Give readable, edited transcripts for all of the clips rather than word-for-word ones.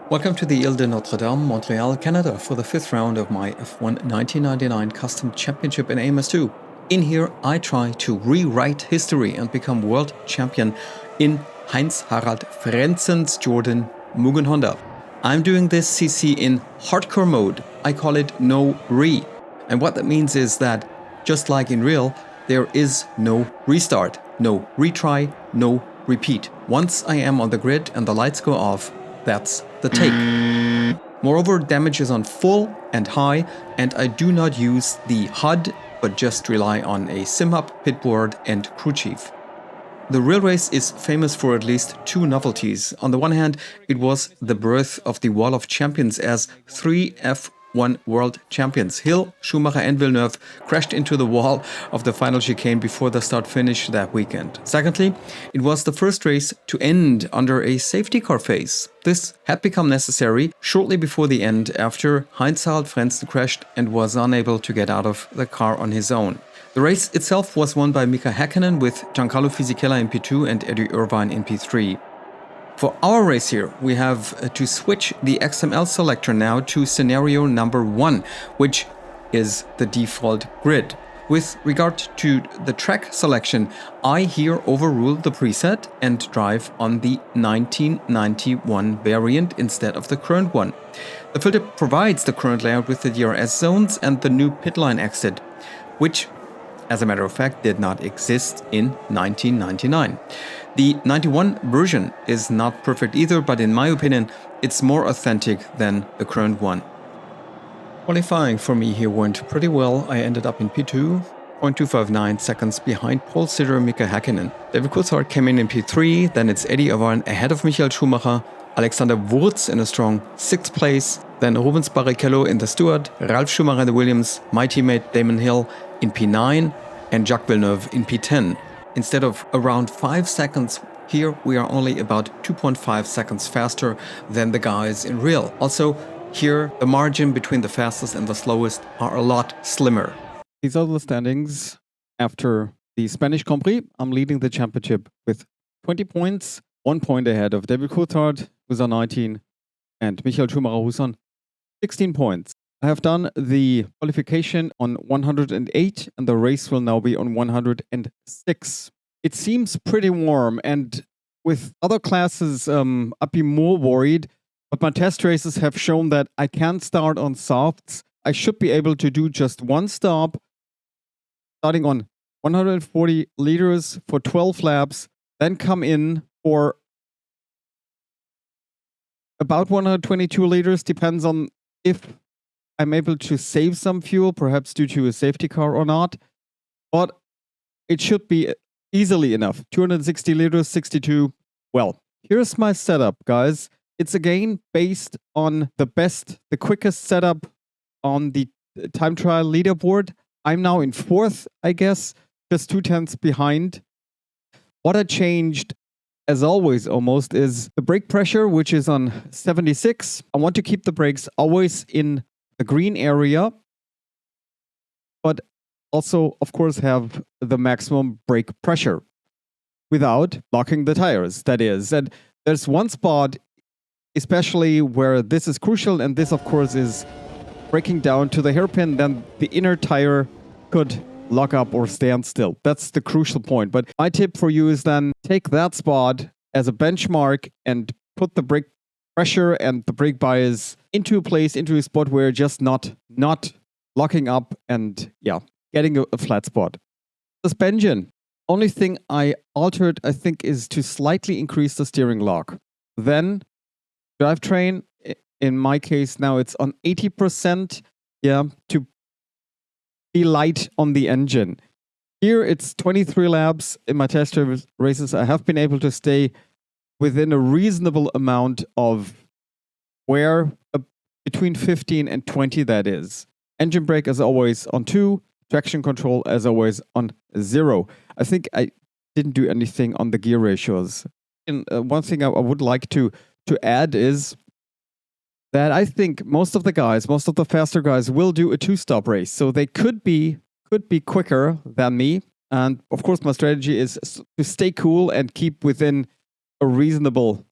Welcome to the Ile de Notre Dame, Montreal, Canada, for the fifth round of my F1 1999 Custom Championship in AMS2. In here, I try to rewrite history and become world champion in Heinz-Harald Frentzen's Jordan Mugen Honda. I'm doing this CC in hardcore mode. I call it no re. And what that means is that, just like in real, there is no restart, no retry, no repeat. Once I am on the grid and the lights go off, that's the take. Moreover, damage is on full and high, and I do not use the HUD, but just rely on a sim hub, pit board, and crew chief. The real race is famous for at least two novelties. On the one hand, it was the birth of the Wall of Champions, as three F1 world champions, Hill, Schumacher and Villeneuve, crashed into the wall of the final chicane before the start-finish that weekend. Secondly, it was the first race to end under a safety car phase. This had become necessary shortly before the end, after Heinz-Harald Frentzen crashed and was unable to get out of the car on his own. The race itself was won by Mika Häkkinen, with Giancarlo Fisichella in P2 and Eddie Irvine in P3. For our race here, we have to switch the XML selector now to scenario number 1, which is the default grid. With regard to the track selection, I here overrule the preset and drive on the 1991 variant instead of the current one. The filter provides the current layout with the DRS zones and the new pitline exit, which, as a matter of fact, did not exist in 1999. The 91 version is not perfect either, but in my opinion, it's more authentic than the current one. Qualifying for me here went pretty well. I ended up in P2, 0.259 seconds behind pole sitter Mika Häkkinen. David Coulthard came in P3, then it's Eddie Irvine ahead of Michael Schumacher, Alexander Wurz in a strong 6th place, then Rubens Barrichello in the Stewart, Ralf Schumacher in the Williams, my teammate Damon Hill in P9, and Jacques Villeneuve in P10. Instead of around 5 seconds, here we are only about 2.5 seconds faster than the guys in real. Also, here the margin between the fastest and the slowest are a lot slimmer. These are the standings after the Spanish Grand Prix. I'm leading the championship with 20 points, 1 point ahead of David Coulthard, who's on 19, and Michael Schumacher, who's on 16 points. I have done the qualification on 108, and the race will now be on 106. It seems pretty warm, and with other classes, I'd be more worried, but my test races have shown that I can start on softs. I should be able to do just one stop, starting on 140 liters for 12 laps, then come in for about 122 liters, depends on if I'm able to save some fuel, perhaps due to a safety car or not, but it should be easily enough. 260 liters, 62. Well, here's my setup, guys. It's again based on the quickest setup on the time trial leaderboard. I'm now in 4th, I guess, just 2/10 behind. What I changed, as always almost, is the brake pressure, which is on 76. I want to keep the brakes always in the green area, but also, of course, have the maximum brake pressure without locking the tires, that is. And there's one spot, especially where this is crucial, and this, of course, is braking down to the hairpin, then the inner tire could lock up or stand still. That's the crucial point. But my tip for you is then take that spot as a benchmark and put the brake pressure and the brake bias into a place, into a spot where just not locking up and, yeah, getting a flat spot. Suspension. Only thing I altered, I think, is to slightly increase the steering lock. Then drivetrain, in my case now it's on 80%, yeah, to be light on the engine. Here it's 23 laps. In my test races, I have been able to stay within a reasonable amount of between 15 and 20, that is. Engine brake as always on 2, traction control as always on 0. I think I didn't do anything on the gear ratios. And one thing I would like to add is that I think most of the faster guys will do a 2-stop race. So they could be quicker than me. And of course, my strategy is to stay cool and keep within a reasonable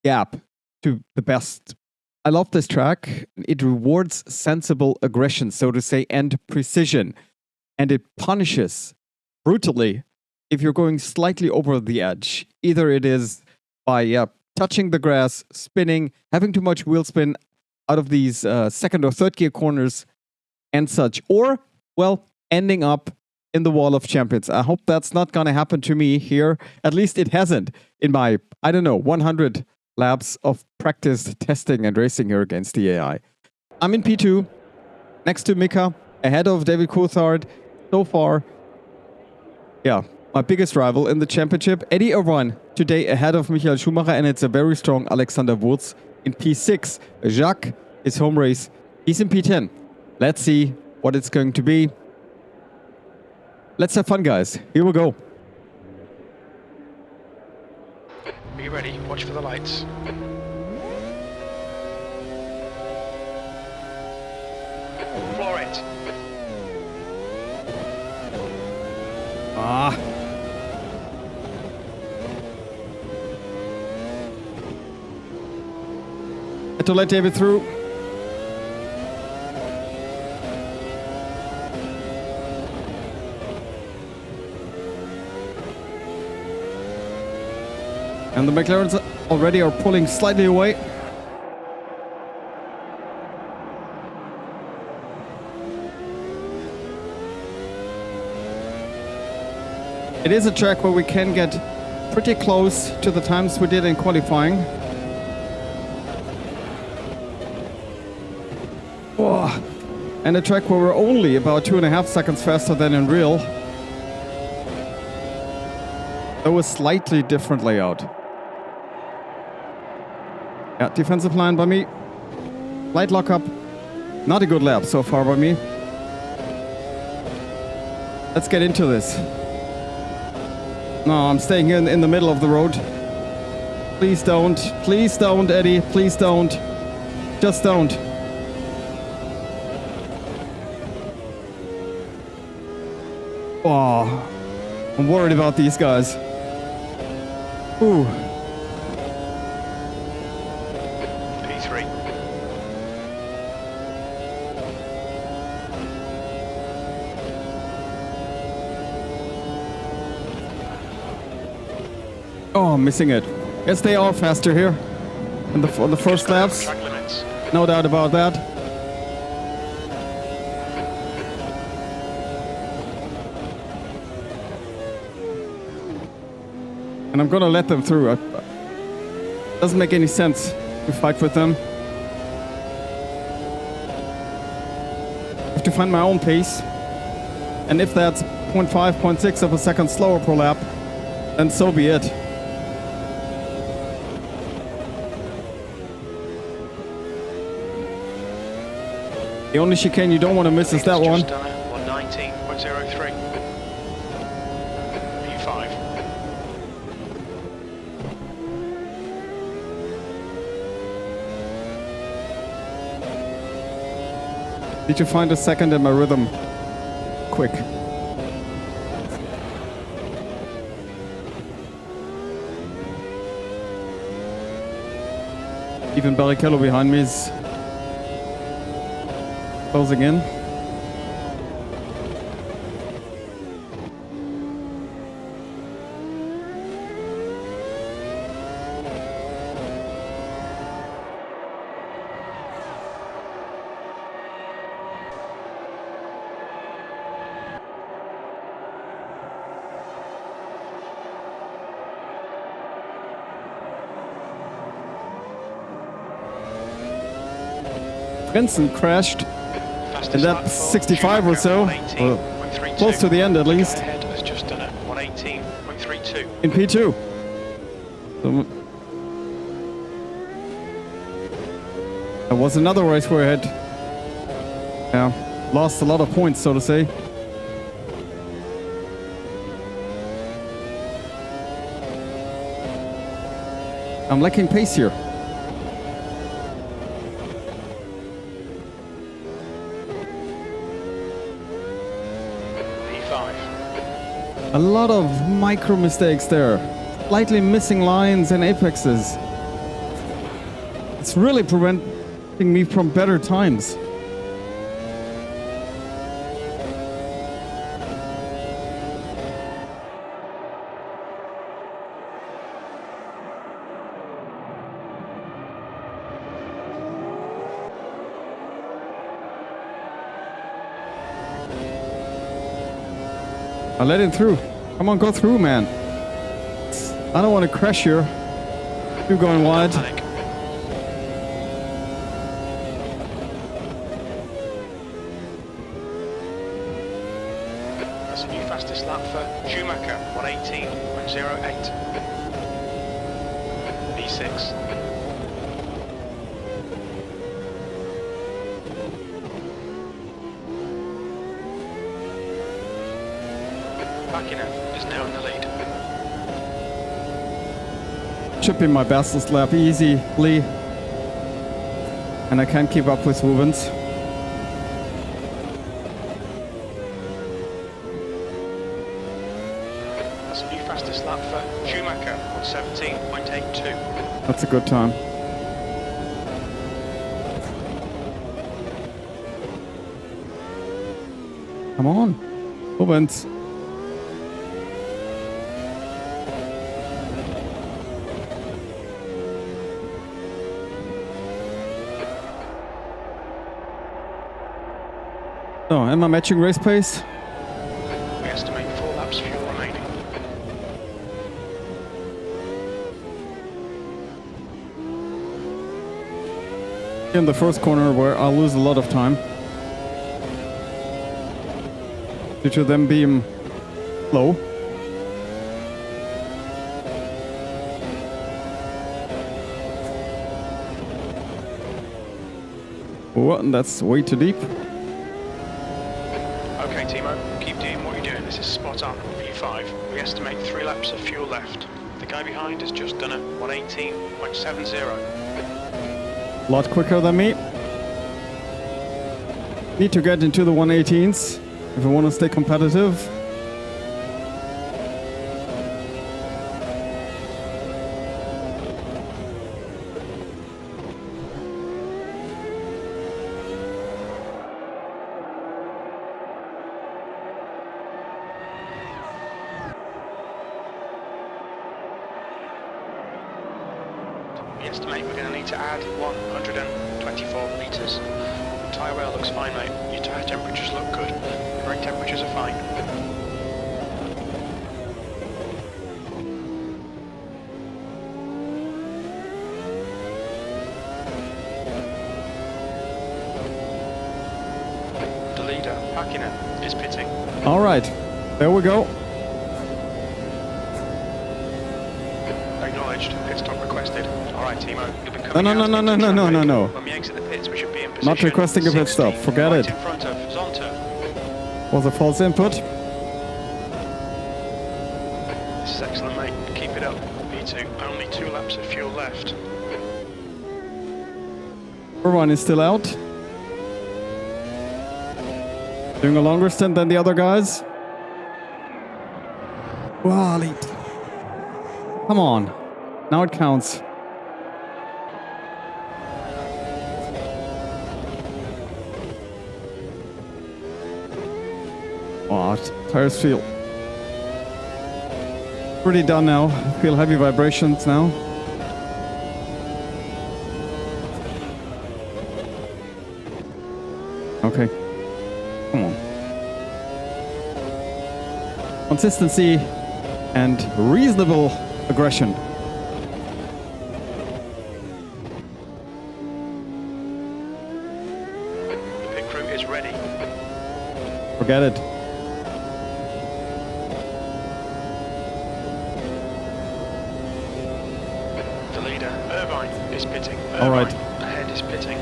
gap to the best I love this track. It rewards sensible aggression, so to say, and precision. And it punishes brutally if you're going slightly over the edge. Either it is by touching the grass, spinning, having too much wheel spin out of these second or third gear corners and such. Or, well, ending up in the Wall of Champions. I hope that's not going to happen to me here. At least it hasn't in my, 100 laps of practice, testing, and racing here against the AI. I'm in P2, next to Mika, ahead of David Coulthard. So far, my biggest rival in the championship. Eddie Irvine today ahead of Michael Schumacher, and it's a very strong Alexander Wurz in P6. Jacques, his home race, he's in P10. Let's see what it's going to be. Let's have fun, guys. Here we go. Are you ready? Watch for the lights. Floor it. Had to let David through. And the McLarens already are pulling slightly away. It is a track where we can get pretty close to the times we did in qualifying. Oh, and a track where we're only about 2.5 seconds faster than in real. That was slightly different layout. Yeah, defensive line by me. Light lockup. Not a good lap so far by me. Let's get into this. No, I'm staying here in the middle of the road. Please don't. Please don't, Eddie. Please don't. Just don't. Oh, I'm worried about these guys. Ooh. P3. Oh, I'm missing it. Yes, they are faster here on the first laps. Track limits. No doubt about that. And I'm gonna let them through. Doesn't make any sense to fight with them. I have to find my own pace. And if that's 0.5, 0.6 of a second slower per lap, then so be it. The only chicane you don't want to miss is that one. 119.03. P5. Need to find a second in my rhythm. Quick. Even Barrichello behind me is closing in. Frentzen crashed in lap 65 or so, close to the end at least, Ahead has just done a 118.32. in P2. So, that was another race where I had lost a lot of points, so to say. I'm lacking pace here. A lot of micro mistakes there. Slightly missing lines and apexes. It's really expecting me from better times. I let him through. Come on, go through, man. I don't want to crash here. You going wide. Panic. That's a new fastest lap for Schumacher, 118.08. P6. Hakkinen is now in the lead. Chipping my bestest lap easily. And I can't keep up with Rubens. That's a new fastest lap for Schumacher, 117.82. That's a good time. Come on. Rubens. So, am I matching race pace? We estimate 4 laps fuel remaining. In the first corner where I'll lose a lot of time. Due to them being low. Oh, and that's way too deep. Okay, Timo, keep doing what you're doing. This is spot on. P5. We estimate 3 laps of fuel left. The guy behind has just done a 118.70. A lot quicker than me. Need to get into the 118s if I want to stay competitive. We estimate we're going to need to add 124 litres. Tyre wear looks fine, mate. Your tyre temperatures look good. Your brake temperatures are fine. The leader, Hakkinen, is pitting. All right, there we go. Acknowledged. Pit stop requested. All right, Timo. You'll be coming No. No. When we exit the pits, we should be in position. Not requesting a pit stop. 16, Forget right it. in front of Zonta. Was a false input. This is excellent, mate. Keep it up. P2. Only 2 laps of fuel left. Everyone is still out. Doing a longer stint than the other guys. Wow, lead. Come on. Now it counts. Oh, tires feel pretty done now. Feel heavy vibrations now. Okay. Come on. Consistency and reasonable aggression. The pit crew is ready. Forget it. The leader, Irvine, is pitting. Irvine, All right. ahead is pitting.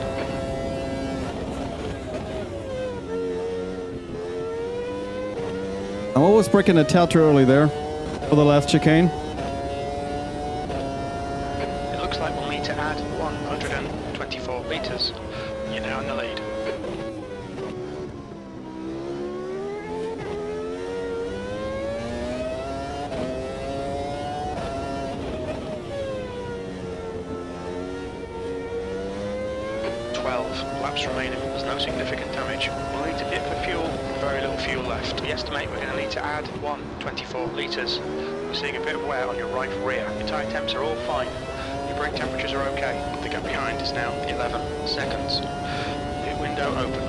I'm always breaking a tad too early there for the last chicane. It looks like we'll need to add 124 litres. You're now in the lead. 12 laps remaining. There's no significant damage. We'll need to dip for fuel. Very little fuel left. We estimate we're going to need to add 24 litres. We're seeing a bit of wear on your right rear. Your tyre temps are all fine. Your brake temperatures are okay. The gap behind is now 11 seconds. Pit window open.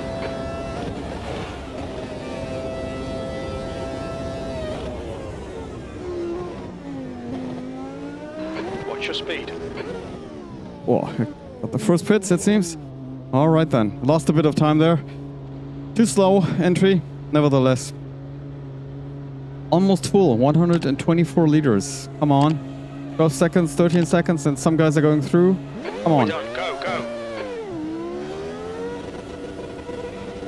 Watch your speed. Whoa, got the first pits, it seems. All right then, lost a bit of time there. Too slow entry, nevertheless. Almost full, 124 liters. Come on. 12 seconds, 13 seconds, and some guys are going through. Come on. We're done. Go.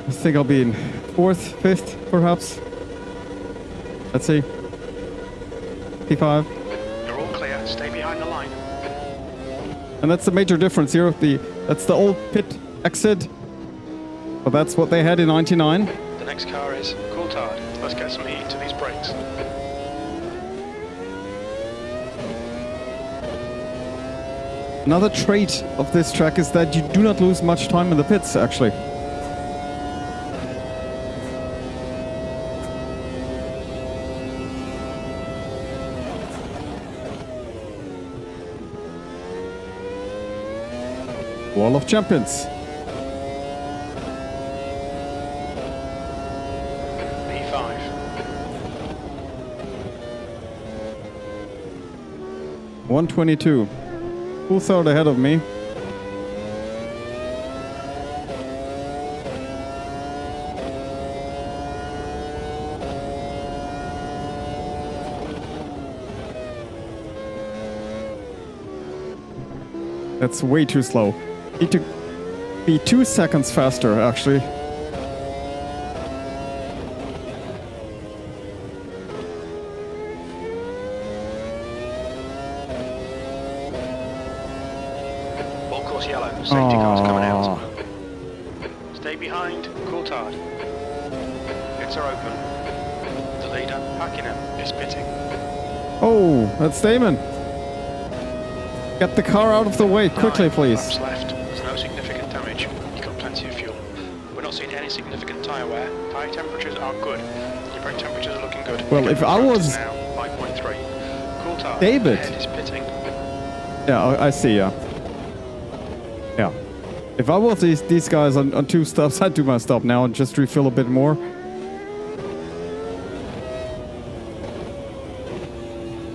I think I'll be in 4th, 5th, perhaps. Let's see. P5. You're all clear. Stay behind the line. And that's the major difference here. That's the old pit exit. But that's what they had in 99. The next car is Coulthard. Let's get some heat to these brakes. Another trait of this track is that you do not lose much time in the pits, actually. Wall of Champions. P5. 122. Coulthard ahead of me. That's way too slow. Need to be 2 seconds faster, actually. All course yellow. Safety cars coming out. Stay behind. Coulthard. Pits are open. The leader, Hakkinen, is pitting. Oh, that's Damon. Get the car out of the way quickly, 9 please. laps left. There's no significant damage. You've got plenty of fuel. We're not seeing any significant tyre wear. Tyre temperatures are good. Your brake temperatures are looking good. Well, if I was now 5.3. Coulthard David. ahead is pitting. Yeah, I see, yeah. Yeah. If I was these guys on 2 stops, I'd do my stop now and just refill a bit more.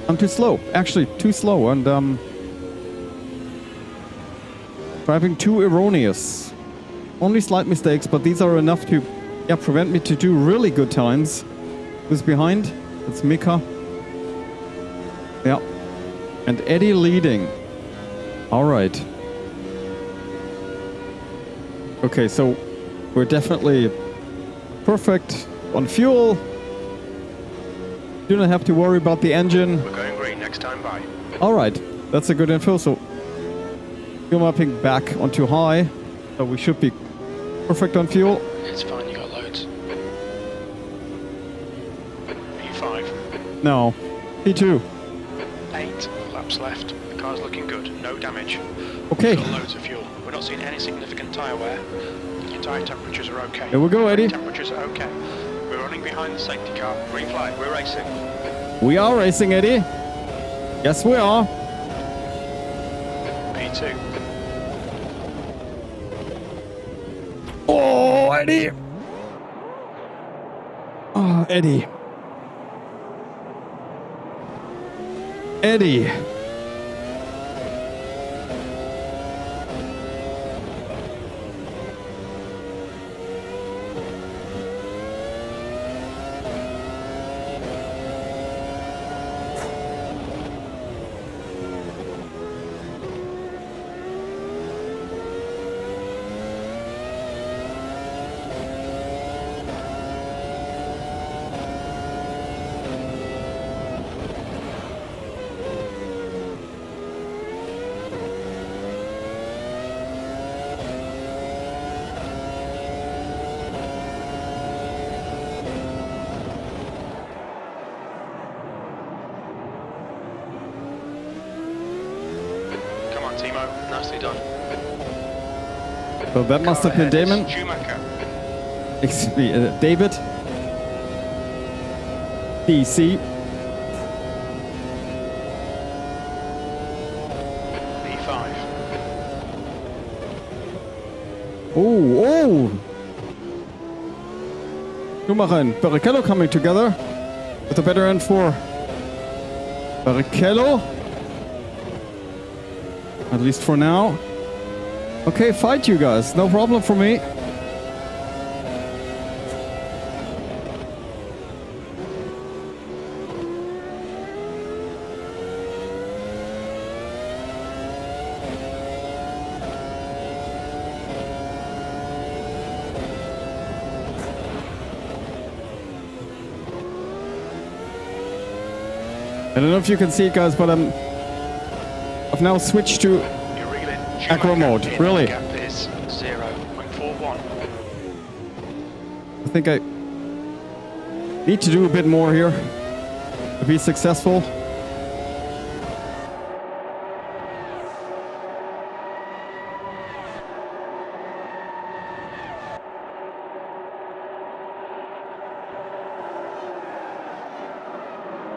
I'm too slow. Actually, too slow, and driving too erroneous. Only slight mistakes, but these are enough to prevent me to do really good times. Who's behind? It's Mika. Yeah. And Eddie leading. All right. Okay, so we're definitely perfect on fuel. Do not have to worry about the engine. We're going green next time by. All right, that's a good info. So fuel mapping back onto high. So we should be perfect on fuel. It's fine, you got loads. P5. No, P2. 8 laps left. The car's looking good. No damage. Okay. We've got loads of fuel. We're not seeing any significant tyre wear. Your tyre temperatures are okay. Here we go, Eddie. Temperatures are okay. We're running behind the safety car. Green flag. We're racing. We are racing, Eddie. Yes, we are. P2. Oh, Eddie. Oh, Eddie. Eddie. Timo, nicely done. So that must have been Damon. Schumacher. Excuse me, David. DC. P5. Oh. Schumacher and Barrichello coming together with a better end for Barrichello. At least for now. Okay, fight you guys. No problem for me. I don't know if you can see it, guys, but I've now switched to acro mode. Really? Gap is 0.41. I think I need to do a bit more here to be successful.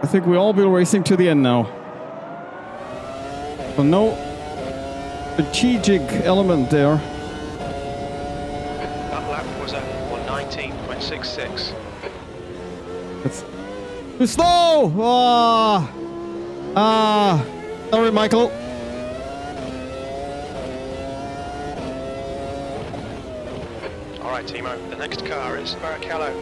I think we all be racing to the end now. So no strategic element there. That lap was at 119.66. It's too slow! Sorry, Michael. All right, Timo. The next car is Barrichello.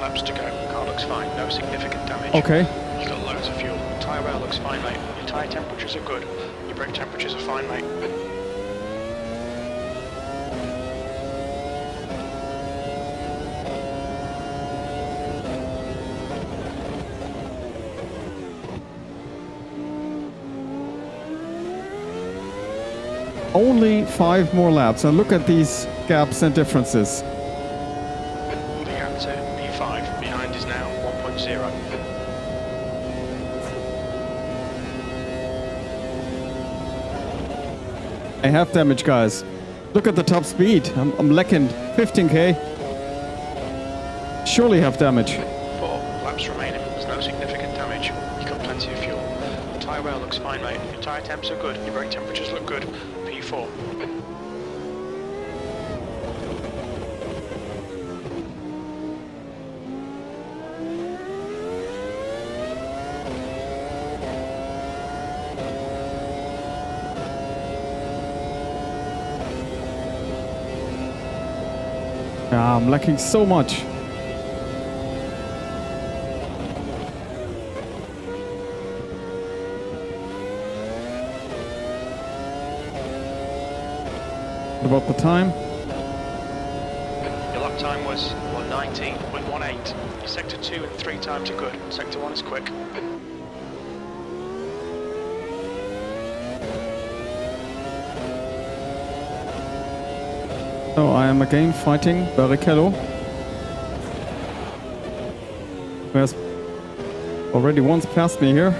Laps to go. Car looks fine. No significant damage. Okay. You've got loads of fuel. Tyre wear looks fine, mate. Your tyre temperatures are good. Your brake temperatures are fine, mate. Only 5 more laps, and look at these gaps and differences. The gap to P5 behind is now 1.0. I have damage, guys. Look at the top speed. I'm lacking 15k. Surely have damage. 4 laps remaining. There's no significant damage. You've got plenty of fuel. The tyre wear looks fine, mate. Your tyre temps are good. Your brake temperatures look good. P4. I'm lacking so much. What about the time? Your lap time was 119.18. Your sector 2 and 3 times are good. Sector 1 is quick. So I am again fighting Barrichello, who has already once passed me here.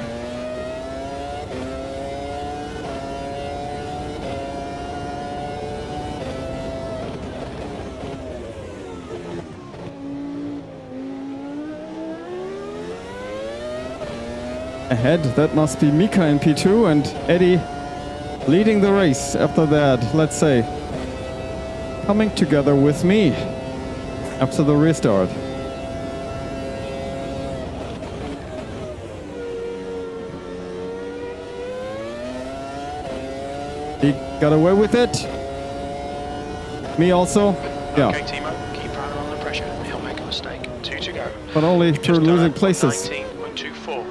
Ahead, that must be Mika in P2 and Eddie leading the race after that, let's say. Coming together with me after the restart. He got away with it. Me also. Yeah. Okay, Timo, keep Ryder under pressure. He'll make a mistake. 2 to go. But only You've through just done losing it. places. 19.24.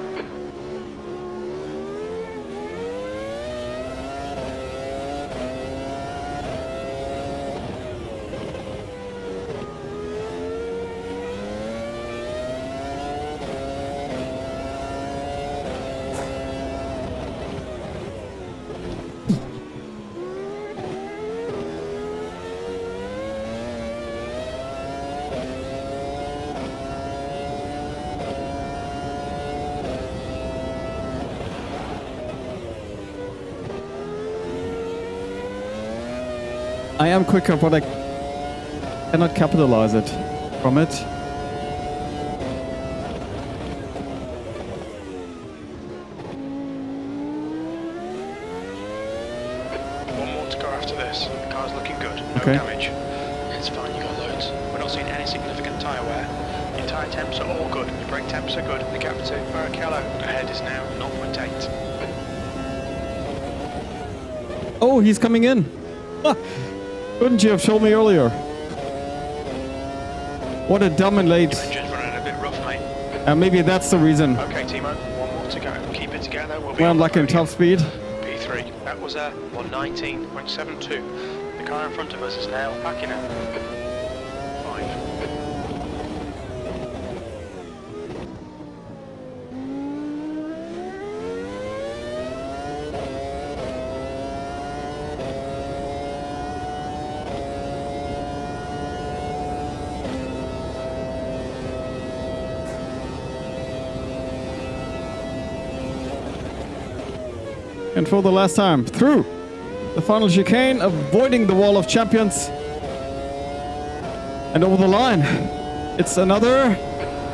I am quicker, but I cannot capitalize it from it. One more to go after this. The car's looking good. No Okay. damage. It's fine, you got loads. We're not seeing any significant tyre wear. Your tyre temps are all good. Your brake temps are good. The gap to Barrichello ahead is now 0.8. Oh, he's coming in. Ah, couldn't you have shown me earlier? What a dumb and late. Engine's running a bit rough, mate. Maybe that's the reason. Okay, Timo, one more to go. Keep it together. We'll be Well, on I'm the like in podium. top speed. P3. That was a 119.72. The car in front of us is now backing out. 5. And for the last time, through the final chicane, avoiding the wall of champions. And over the line. It's another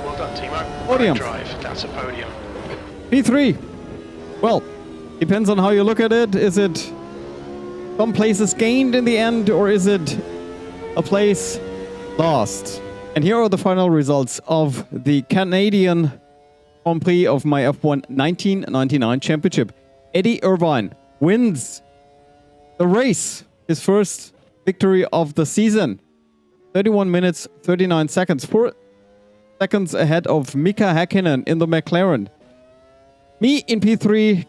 Well done, Timo. Podium. Right drive. That's a podium. P3. Well, depends on how you look at it. Is it some places gained in the end, or is it a place lost? And here are the final results of the Canadian Grand Prix of my F1 1999 championship. Eddie Irvine wins the race, his first victory of the season. 31 minutes, 39 seconds. 4 seconds ahead of Mika Häkkinen in the McLaren. Me in P3,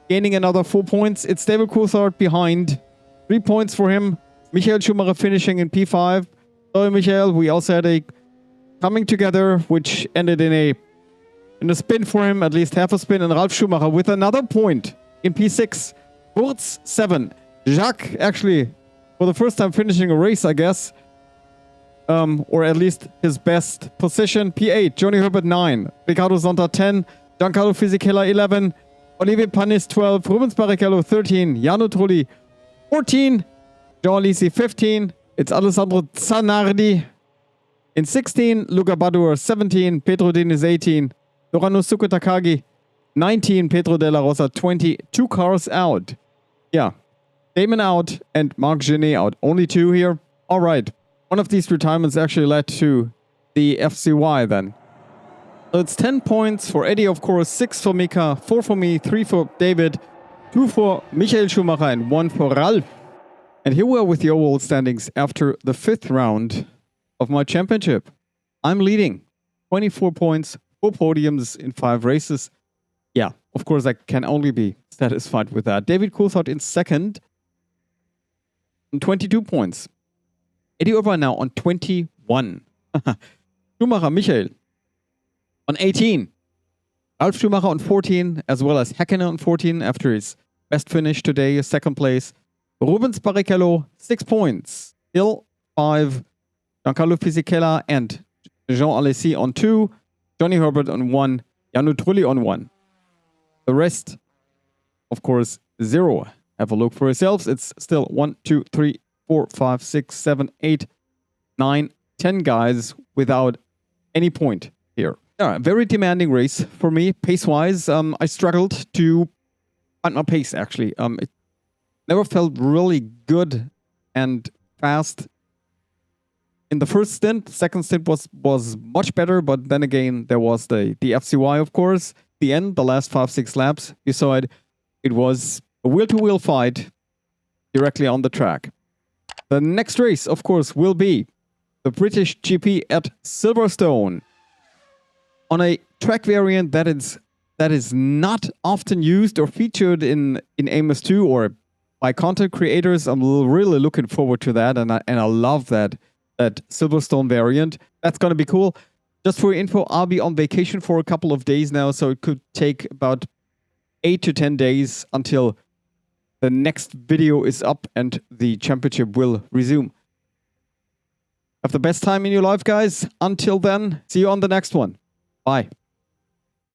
gaining another 4 points. It's David Coulthard behind. 3 points for him. Michael Schumacher finishing in P5. Sorry, Michael, we also had a coming together, which ended in a spin for him, at least half a spin. And Ralf Schumacher with another point in P6. Wurz 7. Jacques actually, for the first time, finishing a race, I guess. Or at least his best position. P8. Johnny Herbert 9. Ricardo Zonta 10. Giancarlo Fisichella 11. Olivier Panis 12. Rubens Barrichello 13. Jarno Trulli 14. Jean Alesi 15. It's Alessandro Zanardi in 16. Luca Badour 17. Pedro Diniz 18. Noranosuke Takagi 19. Pedro Della Rosa 20. 2 cars out. Yeah. Damon out and Marc Genet out. Only 2 here. All right. One of these retirements actually led to the FCY then. So it's 10 points for Eddie, of course. 6 for Mika. 4 for me. 3 for David. 2 for Michael Schumacher and 1 for Ralf. And here we are with the overall standings after the 5th round of my championship. I'm leading 24 points, 4 podiums in 5 races. Yeah, of course, I can only be satisfied with that. David Coulthard in 2nd on 22 points. Eddie Irvine now on 21. Schumacher, Michael on 18. Ralf Schumacher on 14, as well as Häkkinen on 14 after his best finish today, 2nd place. Rubens Barrichello, 6 points. Hill, 5. Giancarlo Fisichella and Jean Alesi on 2. Johnny Herbert on 1. Jarno Trulli on 1. The rest, of course, 0. Have a look for yourselves. It's still 1, 2, 3, 4, 5, 6, 7, 8, 9, 10 guys without any point here. Yeah, very demanding race for me, pace-wise. I struggled to find my pace, actually. It never felt really good and fast in the first stint. Second stint was much better, but then again, there was the FCY, of course. The end, the last 5-6 laps, you saw it. It was a wheel-to-wheel fight directly on the track. The next race, of course, will be the British GP at Silverstone on a track variant that is not often used or featured in Amos 2 or by content creators. I'm really looking forward to that, and I love that Silverstone variant. That's going to be cool. Just for your info, I'll be on vacation for a couple of days now, so it could take about 8 to 10 days until the next video is up and the championship will resume. Have the best time in your life, guys. Until then, see you on the next one. Bye.